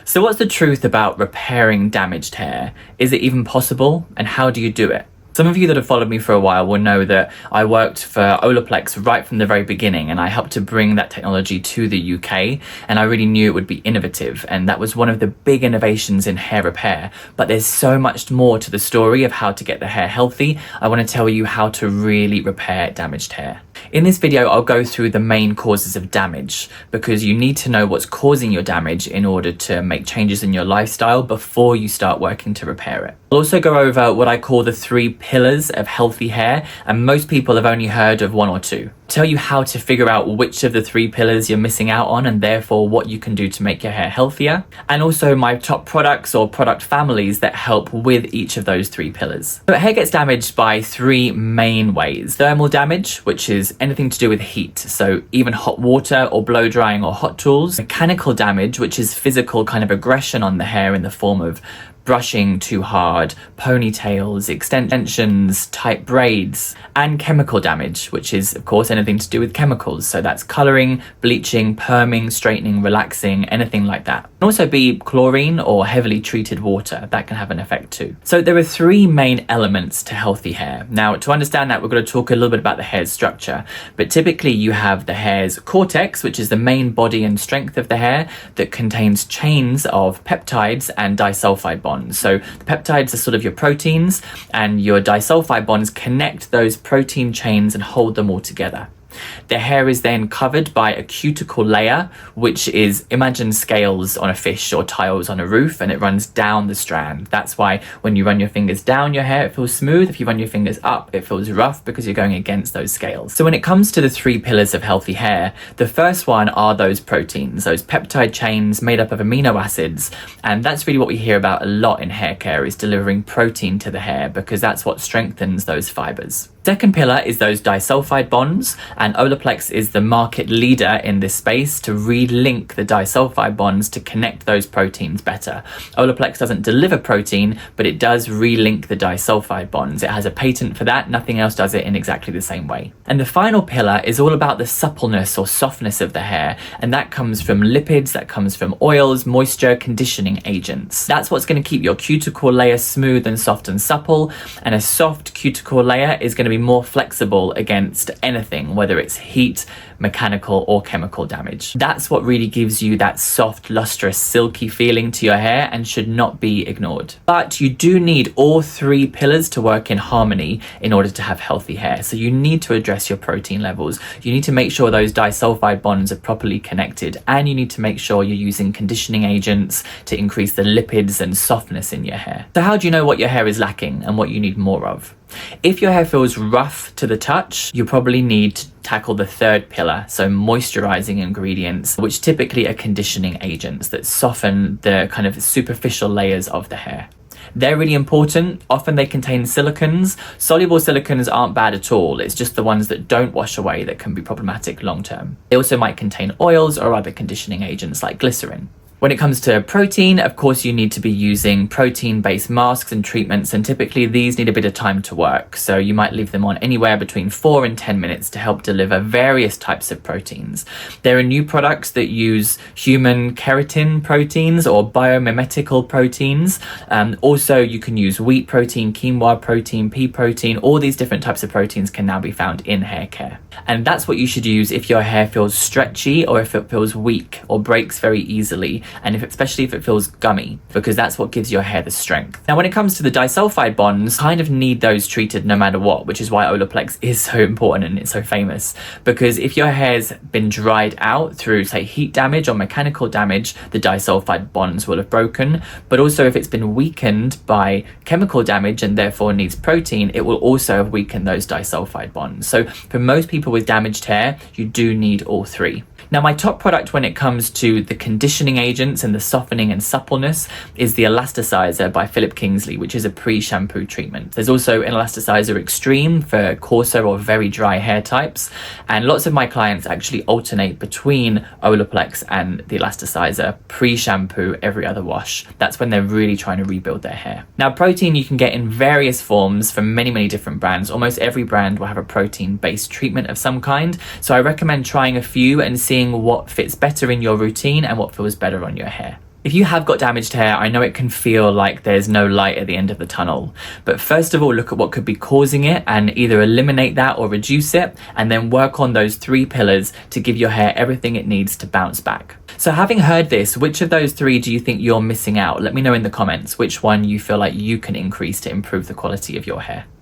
So what's the truth about repairing damaged hair? Is it even possible, and how do you do it? Some of you that have followed me for a while will know that I worked for Olaplex right from the very beginning, and I helped to bring that technology to the UK, and I really knew it would be innovative, and that was one of the big innovations in hair repair. But there's so much more to the story of how to get the hair healthy. I want to tell you how to really repair damaged hair. In this video, I'll go through the main causes of damage, because you need to know what's causing your damage in order to make changes in your lifestyle before you start working to repair it. I'll also go over what I call the 3 pillars of healthy hair, and most people have only heard of 1 or 2. Tell you how to figure out which of the 3 pillars you're missing out on, and therefore what you can do to make your hair healthier, and also my top products or product families that help with each of those 3 pillars. So hair gets damaged by 3 main ways. Thermal damage, which is anything to do with heat, so even hot water or blow drying or hot tools. Mechanical damage, which is physical kind of aggression on the hair in the form of brushing too hard, ponytails, extensions, tight braids, and chemical damage, which is of course anything to do with chemicals. So that's coloring, bleaching, perming, straightening, relaxing, anything like that. It can also be chlorine or heavily treated water. That can have an effect too. So there are 3 main elements to healthy hair. Now, to understand that, we're going to talk a little bit about the hair's structure, but typically you have the hair's cortex, which is the main body and strength of the hair, that contains chains of peptides and disulfide bonds. So the peptides are sort of your proteins, and your disulfide bonds connect those protein chains and hold them all together. The hair is then covered by a cuticle layer, which is, imagine scales on a fish or tiles on a roof, and it runs down the strand. That's why when you run your fingers down your hair, it feels smooth. If you run your fingers up, it feels rough, because you're going against those scales. So when it comes to the 3 pillars of healthy hair, the first one are those proteins, those peptide chains made up of amino acids. And that's really what we hear about a lot in hair care, is delivering protein to the hair, because that's what strengthens those fibers. Second pillar is those disulfide bonds, and Olaplex is the market leader in this space to relink the disulfide bonds to connect those proteins better. Olaplex doesn't deliver protein, but it does relink the disulfide bonds. It has a patent for that. Nothing else does it in exactly the same way. And the final pillar is all about the suppleness or softness of the hair, and that comes from lipids, that comes from oils, moisture, conditioning agents. That's what's going to keep your cuticle layer smooth and soft and supple, and a soft cuticle layer is going to be more flexible against anything, whether it's heat, mechanical or chemical damage. That's what really gives you that soft, lustrous, silky feeling to your hair, and should not be ignored. But you do need all 3 pillars to work in harmony in order to have healthy hair. So you need to address your protein levels. You need to make sure those disulfide bonds are properly connected, and you need to make sure you're using conditioning agents to increase the lipids and softness in your hair. So how do you know what your hair is lacking and what you need more of? If your hair feels rough to the touch, you probably need to tackle the 3rd pillar, so moisturizing ingredients, which typically are conditioning agents that soften the kind of superficial layers of the hair. They're really important. Often they contain silicons. Soluble silicons aren't bad at all. It's just the ones that don't wash away that can be problematic long term. They also might contain oils or other conditioning agents like glycerin. When it comes to protein, of course, you need to be using protein-based masks and treatments, and typically these need a bit of time to work. So you might leave them on anywhere between 4 and 10 minutes to help deliver various types of proteins. There are new products that use human keratin proteins or biomimetical proteins. Also, you can use wheat protein, quinoa protein, pea protein. All these different types of proteins can now be found in hair care. And that's what you should use if your hair feels stretchy, or if it feels weak or breaks very easily, and especially if it feels gummy, because that's what gives your hair the strength. Now, when it comes to the disulfide bonds, kind of need those treated no matter what, which is why Olaplex is so important and it's so famous. Because if your hair's been dried out through, say, heat damage or mechanical damage, the disulfide bonds will have broken. But also if it's been weakened by chemical damage and therefore needs protein, it will also have weakened those disulfide bonds. So for most people with damaged hair, you do need all 3. Now, my top product when it comes to the conditioning agents and the softening and suppleness is the Elasticizer by Philip Kingsley, which is a pre-shampoo treatment. There's also an Elasticizer Extreme for coarser or very dry hair types, and lots of my clients actually alternate between Olaplex and the Elasticizer pre-shampoo every other wash. That's when they're really trying to rebuild their hair. Now, protein you can get in various forms from many different brands. Almost every brand will have a protein-based treatment of some kind, so I recommend trying a few and seeing what fits better in your routine and what feels better on your hair. If you have got damaged hair, I know it can feel like there's no light at the end of the tunnel, but first of all, look at what could be causing it and either eliminate that or reduce it, and then work on those 3 pillars to give your hair everything it needs to bounce back. So having heard this, which of those 3 do you think you're missing out? Let me know in the comments which one you feel like you can increase to improve the quality of your hair.